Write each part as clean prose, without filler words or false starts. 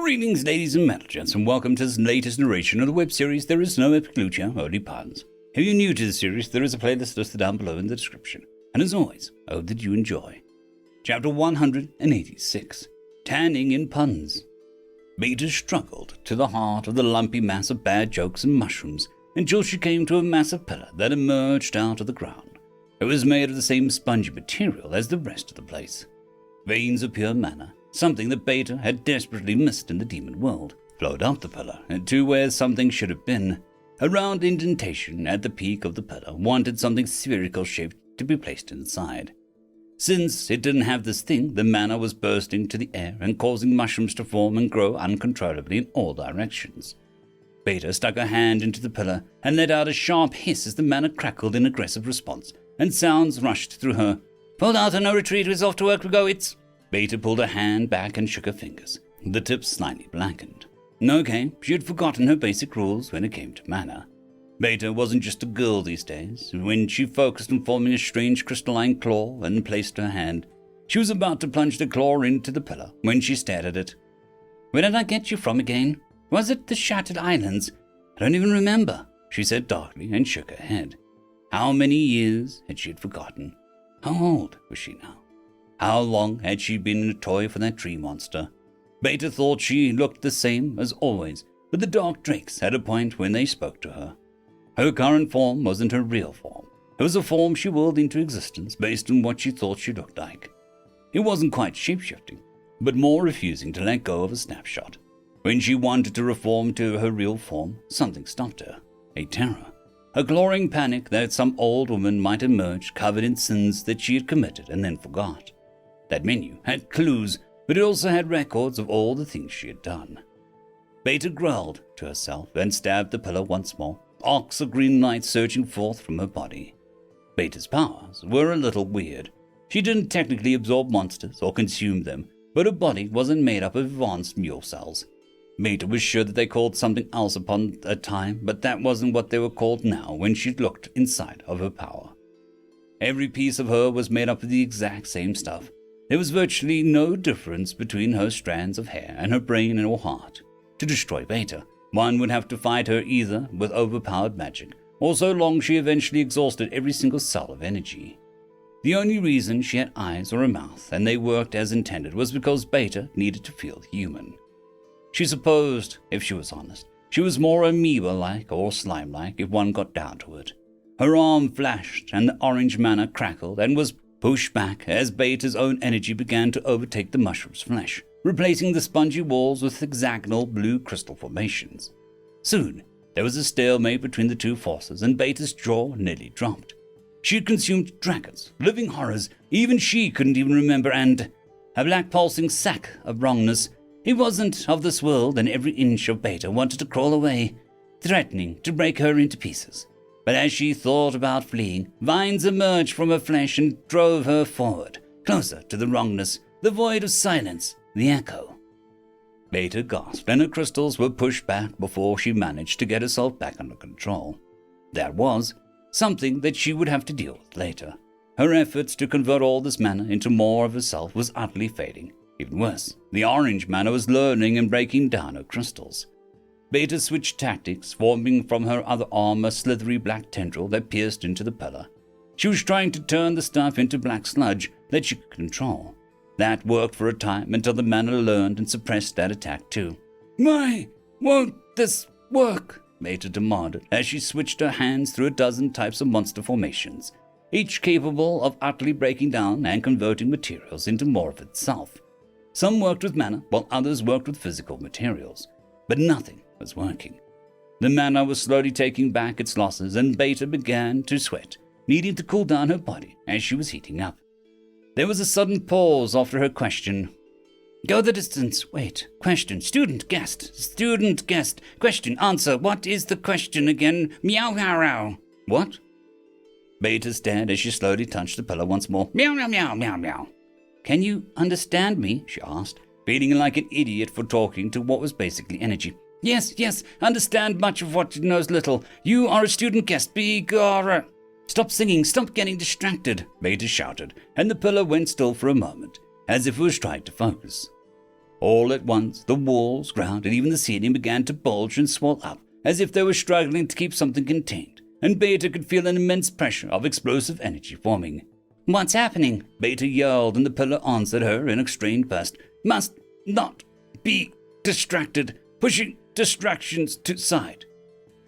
Greetings, ladies and metalgents, and welcome to this latest narration of the web series There Is No Epic Lucha, Only Puns. If you're new to the series, there is a playlist listed down below in the description. And as always, I hope that you enjoy. Chapter 186, Tanning in Puns. Beta struggled to the heart of the lumpy mass of bad jokes and mushrooms until she came to a massive pillar that emerged out of the ground. It was made of the same spongy material as the rest of the place. Veins of pure mana, something that Beta had desperately missed in the demon world, flowed up the pillar and to where something should have been. A round indentation at the peak of the pillar wanted something spherical shaped to be placed inside. Since it didn't have this thing, the mana was bursting to the air and causing mushrooms to form and grow uncontrollably in all directions. Beta stuck her hand into the pillar and let out a sharp hiss as the mana crackled in aggressive response, and sounds rushed through her. "Pulled out and no retreat, is off to work we go, it's..." Beta pulled her hand back and shook her fingers. The tips slightly blackened. Okay, she had forgotten her basic rules when it came to mana. Beta wasn't just a girl these days. When she focused on forming a strange crystalline claw and placed her hand, she was about to plunge the claw into the pillar when she stared at it. "Where did I get you from again? Was it the Shattered Islands? I don't even remember," she said darkly and shook her head. How many years had she forgotten? How old was she now? How long had she been a toy for that tree monster? Beta thought she looked the same as always, but the Dark Drakes had a point when they spoke to her. Her current form wasn't her real form. It was a form she willed into existence based on what she thought she looked like. It wasn't quite shape-shifting, but more refusing to let go of a snapshot. When she wanted to reform to her real form, something stopped her. A terror. A clawing panic that some old woman might emerge covered in sins that she had committed and then forgot. That menu had clues, but it also had records of all the things she had done. Beta growled to herself and stabbed the pillar once more, arcs of green light surging forth from her body. Beta's powers were a little weird. She didn't technically absorb monsters or consume them, but her body wasn't made up of advanced mule cells. Beta was sure that they called something else upon a time, but that wasn't what they were called now when she looked inside of her power. Every piece of her was made up of the exact same stuff. There was virtually no difference between her strands of hair and her brain and her heart. To destroy Beta, one would have to fight her either with overpowered magic, or so long she eventually exhausted every single cell of energy. The only reason she had eyes or a mouth, and they worked as intended, was because Beta needed to feel human. She supposed, if she was honest, she was more amoeba-like or slime-like if one got down to it. Her arm flashed, and the orange mana crackled and was pushed back as Beta's own energy began to overtake the mushroom's flesh, replacing the spongy walls with hexagonal blue crystal formations. Soon, there was a stalemate between the two forces, and Beta's jaw nearly dropped. She had consumed dragons, living horrors, even she couldn't even remember, and a black pulsing sack of wrongness. He wasn't of this world, and every inch of Beta wanted to crawl away, threatening to break her into pieces. But as she thought about fleeing, vines emerged from her flesh and drove her forward, closer to the wrongness, the void of silence, the echo. Beta gasped, and her crystals were pushed back before she managed to get herself back under control. That was something that she would have to deal with later. Her efforts to convert all this mana into more of herself was utterly fading. Even worse, the orange mana was learning and breaking down her crystals. Beta switched tactics, forming from her other arm a slithery black tendril that pierced into the pillar. She was trying to turn the stuff into black sludge that she could control. That worked for a time until the mana learned and suppressed that attack too. "Why won't this work?" Beta demanded as she switched her hands through a dozen types of monster formations, each capable of utterly breaking down and converting materials into more of itself. Some worked with mana, while others worked with physical materials, but nothing was working. The mana was slowly taking back its losses, and Beta began to sweat, needing to cool down her body as she was heating up. There was a sudden pause after her question. "Go the distance. Wait. Question. Student guest. Student guest. Question. Answer. What is the question again? Meow meow meow." "What?" Beta stared as she slowly touched the pillar once more. "Meow meow meow meow meow." "Can you understand me?" she asked, feeling like an idiot for talking to what was basically energy. Yes, understand much of what knows little. You are a student guest. Be gore." "Stop singing, stop getting distracted," Beta shouted, and the pillar went still for a moment, as if it was trying to focus. All at once, the walls, ground, and even the ceiling began to bulge and swell up, as if they were struggling to keep something contained, and Beta could feel an immense pressure of explosive energy forming. "What's happening?" Beta yelled, and the pillar answered her in a strained burst. "Must not be distracted, pushing distractions to side,"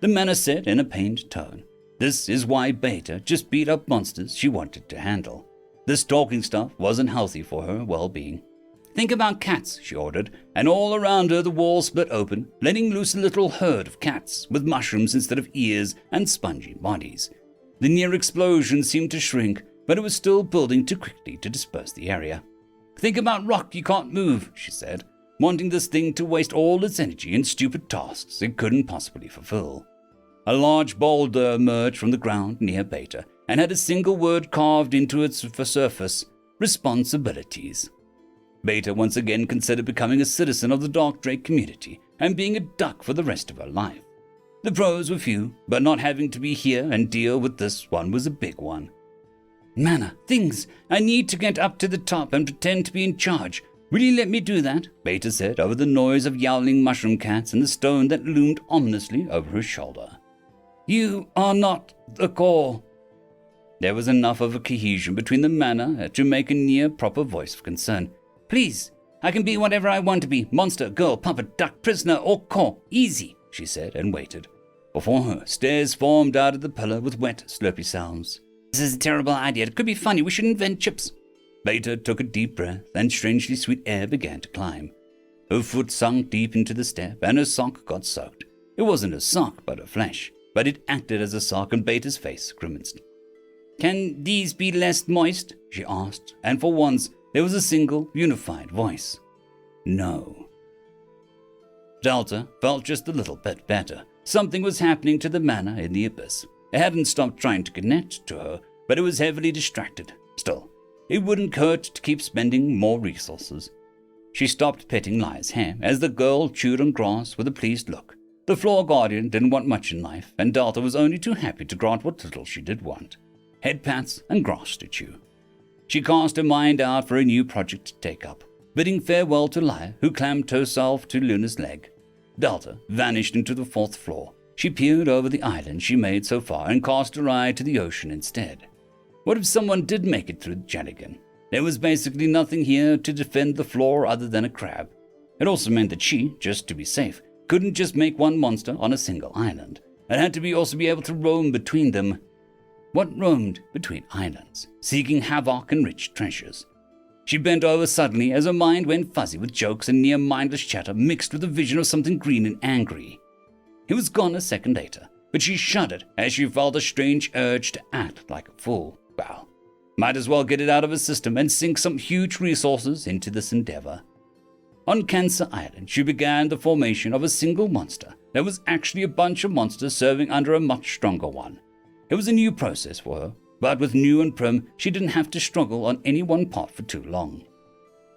the mana said in a pained tone. This is why Beta just beat up monsters she wanted to handle. This talking stuff wasn't healthy for her well-being. "Think about cats," she ordered, and all around her the walls split open, letting loose a little herd of cats with mushrooms instead of ears and spongy bodies. The near explosion seemed to shrink, but it was still building too quickly to disperse the area. "Think about rock you can't move," she said, wanting this thing to waste all its energy in stupid tasks it couldn't possibly fulfill. A large boulder emerged from the ground near Beta and had a single word carved into its surface: responsibilities. Beta once again considered becoming a citizen of the Dark Drake community and being a duck for the rest of her life. The pros were few, but not having to be here and deal with this one was a big one. "Mana, things, I need to get up to the top and pretend to be in charge. Will you let me do that?" Beta said over the noise of yowling mushroom cats and the stone that loomed ominously over her shoulder. "You are not the core." There was enough of a cohesion between the mana to make a near-proper voice of concern. "Please, I can be whatever I want to be. Monster, girl, puppet, duck, prisoner, or core. Easy," she said and waited. Before her, stairs formed out of the pillar with wet, slurpy sounds. "This is a terrible idea. It could be funny. We should invent chips." Beta took a deep breath, and strangely sweet air began to climb. Her foot sunk deep into the step, and her sock got soaked. It wasn't a sock, but her flesh, but it acted as a sock, and Beta's face grimaced. "Can these be less moist?" she asked, and for once, there was a single, unified voice. No. Delta felt just a little bit better. Something was happening to the mana in the abyss. It hadn't stopped trying to connect to her, but it was heavily distracted. Still, it wouldn't hurt to keep spending more resources. She stopped petting Lia's hair as the girl chewed on grass with a pleased look. The Floor Guardian didn't want much in life, and Delta was only too happy to grant what little she did want: head pats and grass to chew. She cast her mind out for a new project to take up, bidding farewell to Lia, who clamped herself to Luna's leg. Delta vanished into the 4th floor. She peered over the island she made so far and cast her eye to the ocean instead. What if someone did make it through the Janigan? There was basically nothing here to defend the floor other than a crab. It also meant that she, just to be safe, couldn't just make one monster on a single island. It had to also be able to roam between them. What roamed between islands, seeking havoc and rich treasures? She bent over suddenly as her mind went fuzzy with jokes and near mindless chatter mixed with a vision of something green and angry. It was gone a second later, but she shuddered as she felt a strange urge to act like a fool. Well, might as well get it out of her system and sink some huge resources into this endeavor. On Cancer Island, she began the formation of a single monster that was actually a bunch of monsters serving under a much stronger one. It was a new process for her, but with new and prim, she didn't have to struggle on any one part for too long.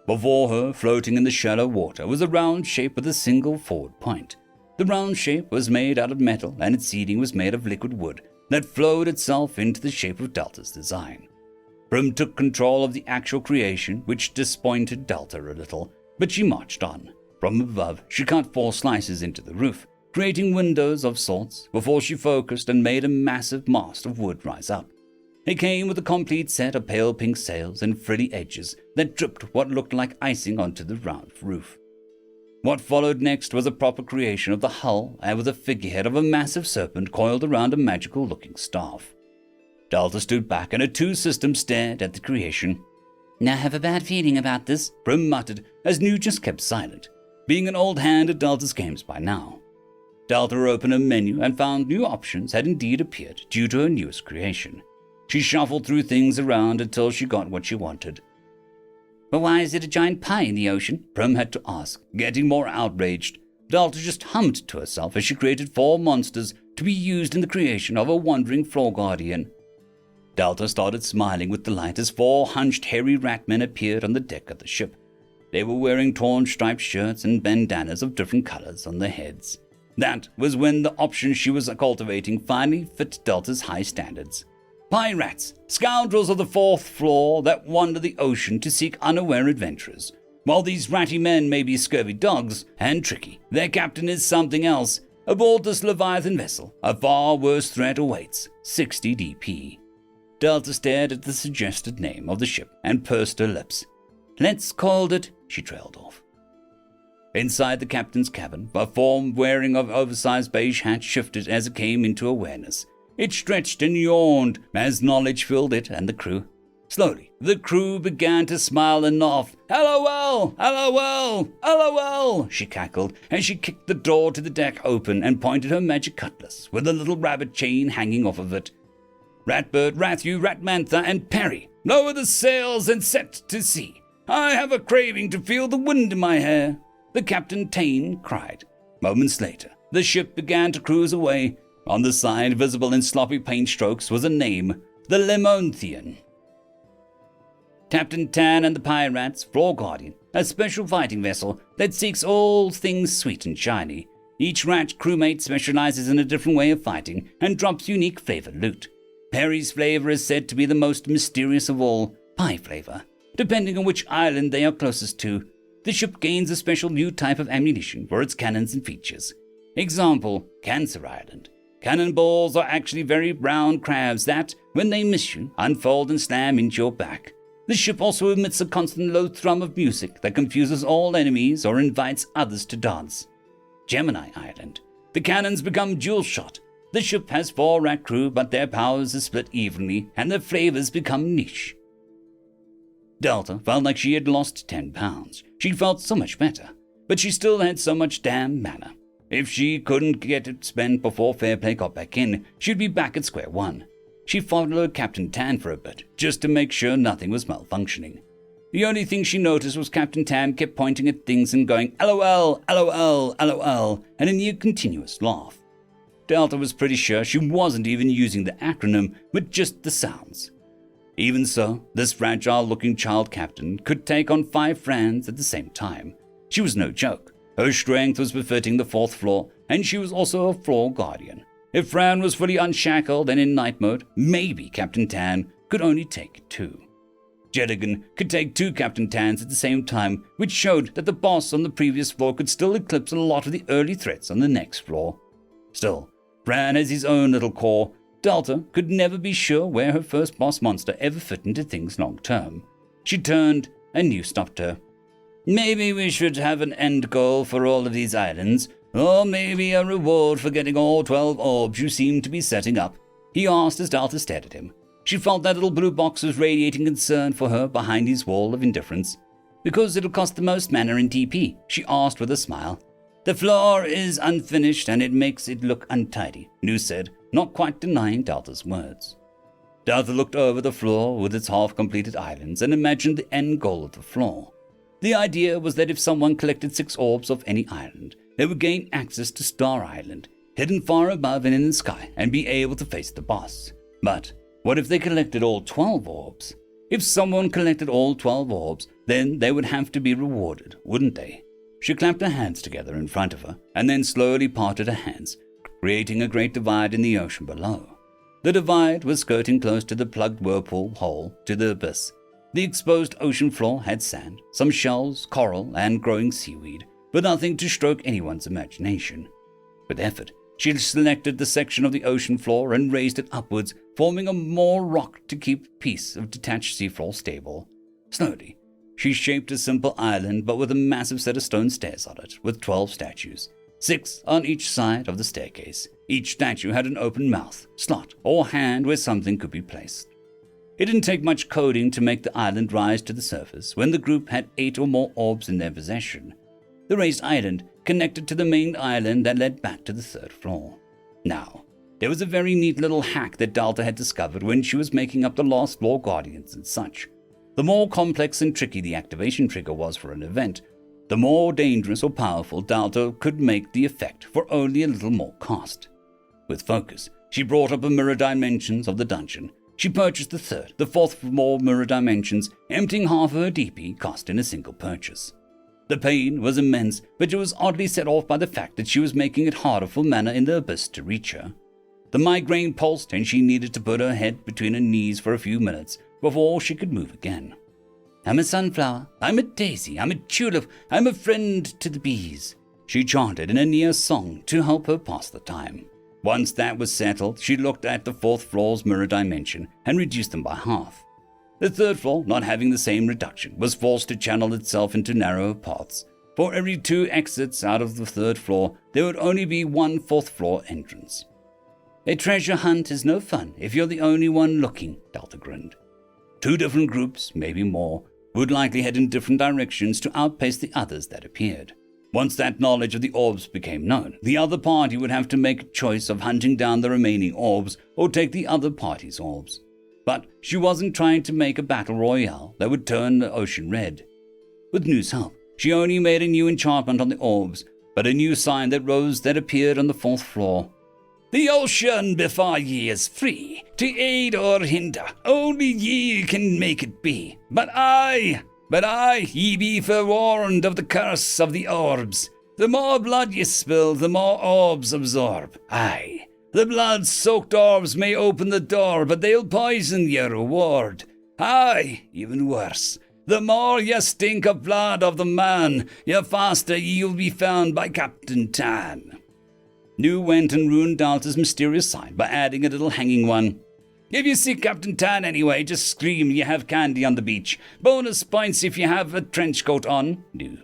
Before her, floating in the shallow water, was a round shape with a single forward point. The round shape was made out of metal, and its seating was made of liquid wood that flowed itself into the shape of Delta's design. Prim took control of the actual creation, which disappointed Delta a little, but she marched on. From above, she cut 4 slices into the roof, creating windows of sorts, before she focused and made a massive mast of wood rise up. It came with a complete set of pale pink sails and frilly edges that dripped what looked like icing onto the round roof. What followed next was a proper creation of the hull and with a figurehead of a massive serpent coiled around a magical-looking staff. Delta stood back and her 2 systems stared at the creation. "Now I have a bad feeling about this," Prim muttered as New just kept silent, being an old hand at Delta's games by now. Delta opened a menu and found new options had indeed appeared due to her newest creation. She shuffled through things around until she got what she wanted. "But why is it a giant pie in the ocean?" Prim had to ask, getting more outraged. Delta just hummed to herself as she created 4 monsters to be used in the creation of a wandering Floor Guardian. Delta started smiling with delight as 4 hunched hairy rat men appeared on the deck of the ship. They were wearing torn striped shirts and bandanas of different colors on their heads. That was when the option she was cultivating finally fit Delta's high standards. Pirates, scoundrels of the 4th floor that wander the ocean to seek unaware adventurers. While these ratty men may be scurvy dogs and tricky, their captain is something else. Aboard this Leviathan vessel, a far worse threat awaits. 60 DP. Delta stared at the suggested name of the ship and pursed her lips. Let's call it, she trailed off. Inside the captain's cabin, a form wearing an oversized beige hat shifted as it came into awareness. It stretched and yawned as knowledge filled it and the crew. Slowly, the crew began to smile and laugh. LOL! LOL! LOL! She cackled as she kicked the door to the deck open and pointed her magic cutlass with a little rabbit chain hanging off of it. Ratbird, Rathu, Ratmantha, and Perry, lower the sails and set to sea. I have a craving to feel the wind in my hair. The Captain Tane cried. Moments later, the ship began to cruise away. On the side, visible in sloppy paint strokes, was a name, the Lemonthian. Captain Tan and the Pirates, Floor Guardian, a special fighting vessel that seeks all things sweet and shiny. Each rat crewmate specializes in a different way of fighting and drops unique flavored loot. Perry's flavor is said to be the most mysterious of all, pie flavor, depending on which island they are closest to. The ship gains a special new type of ammunition for its cannons and features. Example, Cancer Island. Cannonballs are actually very brown crabs that, when they miss you, unfold and slam into your back. The ship also emits a constant low thrum of music that confuses all enemies or invites others to dance. Gemini Island. The cannons become dual shot. The ship has 4 rat crew, but their powers are split evenly and their flavors become niche. Delta felt like she had lost 10 pounds. She felt so much better, but she still had so much damn mana. If she couldn't get it spent before Fairplay got back in, she'd be back at square one. She followed Captain Tan for a bit, just to make sure nothing was malfunctioning. The only thing she noticed was Captain Tan kept pointing at things and going LOL, LOL, LOL, and a near continuous laugh. Delta was pretty sure she wasn't even using the acronym, but just the sounds. Even so, this fragile-looking child captain could take on 5 friends at the same time. She was no joke. Her strength was befitting the 4th floor, and she was also a floor guardian. If Fran was fully unshackled and in night mode, maybe Captain Tan could only take 2. Jedigan could take 2 Captain Tans at the same time, which showed that the boss on the previous floor could still eclipse a lot of the early threats on the next floor. Still, Fran has his own little core. Delta could never be sure where her first boss monster ever fit into things long term. She turned, and New stopped her. Maybe we should have an end goal for all of these islands, or maybe a reward for getting all 12 orbs you seem to be setting up, he asked as Delta stared at him. She felt that little blue box was radiating concern for her behind his wall of indifference. Because it'll cost the most mana in TP, she asked with a smile. The floor is unfinished and it makes it look untidy, New said, not quite denying Delta's words. Delta looked over the floor with its half-completed islands and imagined the end goal of the floor. The idea was that if someone collected 6 orbs of any island, they would gain access to Star Island, hidden far above and in the sky, and be able to face the boss. But what if they collected all 12 orbs? If someone collected all 12 orbs, then they would have to be rewarded, wouldn't they? She clamped her hands together in front of her, and then slowly parted her hands, creating a great divide in the ocean below. The divide was skirting close to the plugged whirlpool hole to the abyss. The exposed ocean floor had sand, some shells, coral, and growing seaweed, but nothing to stroke anyone's imagination. With effort, she selected the section of the ocean floor and raised it upwards, forming a more rock to keep a piece of detached seafloor stable. Slowly, she shaped a simple island, but with a massive set of stone stairs on it, with 12 statues, 6 on each side of the staircase. Each statue had an open mouth, slot, or hand where something could be placed. It didn't take much coding to make the island rise to the surface when the group had 8 or more orbs in their possession. The raised island connected to the main island that led back to the 3rd floor. Now, there was a very neat little hack that Delta had discovered when she was making up the last floor guardians and such. The more complex and tricky the activation trigger was for an event, the more dangerous or powerful Delta could make the effect for only a little more cost. With focus, she brought up the mirror dimensions of the dungeon. She purchased the 3rd, the 4th floor mirror dimensions, emptying half of her DP cost in a single purchase. The pain was immense, but it was oddly set off by the fact that she was making it harder for mana in the abyss to reach her. The migraine pulsed and she needed to put her head between her knees for a few minutes before she could move again. I'm a sunflower, I'm a daisy, I'm a tulip, I'm a friend to the bees, she chanted in a near song to help her pass the time. Once that was settled, she looked at the fourth floor's mirror dimension and reduced them by half. The third floor, not having the same reduction, was forced to channel itself into narrower paths. For every 2 exits out of the third floor, there would only be 1 fourth floor entrance. A treasure hunt is no fun if you're the only one looking, Delta grinned. 2 different groups, maybe more, would likely head in different directions to outpace the others that appeared. Once that knowledge of the orbs became known, the other party would have to make a choice of hunting down the remaining orbs or take the other party's orbs. But she wasn't trying to make a battle royale that would turn the ocean red. With New's help, she only made a new enchantment on the orbs, but a new sign that rose that appeared on the 4th floor. The ocean before ye is free, to aid or hinder, only ye can make it be. But I, ye be forewarned of the curse of the orbs. The more blood ye spill, the more orbs absorb. Aye, the blood-soaked orbs may open the door, but they'll poison your reward. Aye, even worse. The more ye stink of blood of the man, ye faster ye'll be found by Captain Tan. New went and ruined Delta's mysterious sign by adding a little hanging one. If you see Captain Tan anyway, just scream you have candy on the beach. Bonus points if you have a trench coat on. New.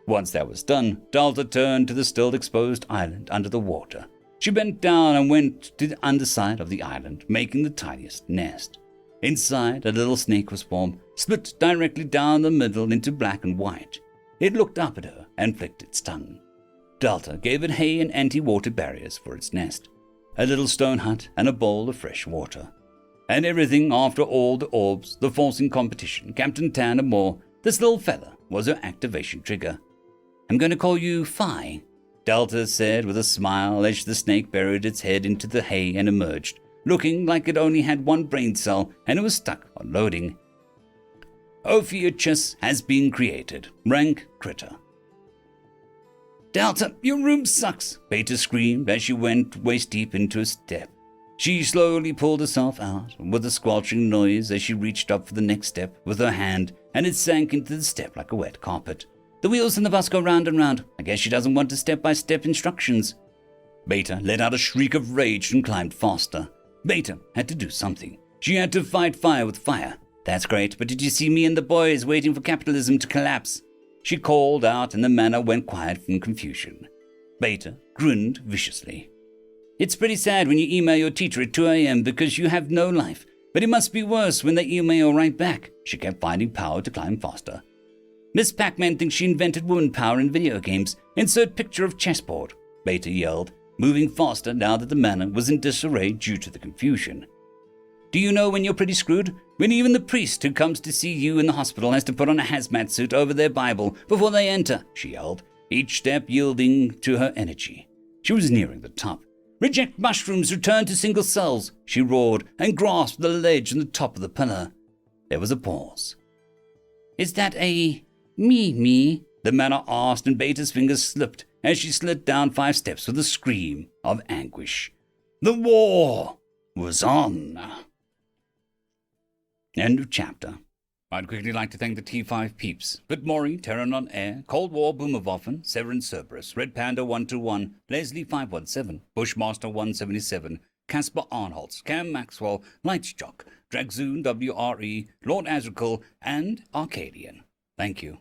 Once that was done, Delta turned to the still exposed island under the water. She bent down and went to the underside of the island, making the tiniest nest. Inside, a little snake was formed, split directly down the middle into black and white. It looked up at her and flicked its tongue. Delta gave it hay and anti-water barriers for its nest, a little stone hut and a bowl of fresh water. And everything after all the orbs, the forcing competition, Captain Tan and more, this little fella was her activation trigger. I'm going to call you Phi, Delta said with a smile as the snake buried its head into the hay and emerged, looking like it only had 1 brain cell and it was stuck on loading. Ophiuchus has been created. Rank Critter. Delta, your room sucks, Beta screamed as she went waist-deep into a step. She slowly pulled herself out with a squelching noise as she reached up for the next step with her hand, and it sank into the step like a wet carpet. The wheels in the bus go round and round. I guess she doesn't want step-by-step instructions. Beta let out a shriek of rage and climbed faster. Beta had to do something. She had to fight fire with fire. That's great, but did you see me and the boys waiting for capitalism to collapse? She called out and the manor went quiet from confusion. Beta grinned viciously. It's pretty sad when you email your teacher at 2 a.m. because you have no life, but it must be worse when they email right back. She kept finding power to climb faster. Miss Pac-Man thinks she invented woman power in video games. Insert picture of chessboard, Beta yelled, moving faster now that the manor was in disarray due to the confusion. Do you know when you're pretty screwed? When even the priest who comes to see you in the hospital has to put on a hazmat suit over their Bible before they enter, she yelled, each step yielding to her energy. She was nearing the top. Reject mushrooms, return to single cells, she roared and grasped the ledge on the top of the pillar. There was a pause. Is that a me? The manor asked and Beta's fingers slipped as she slid down 5 steps with a scream of anguish. The war was on. End of chapter. I'd quickly like to thank the T5 peeps. Bitmori, Terran on Air, Cold War Boomerwaffen, Severin Cerberus, Red Panda 121, Leslie 517, Bushmaster 177, Caspar Arnholtz, Cam Maxwell, Lightsjock, Dragzoon WRE, Lord Azrakal, and Arcadian. Thank you.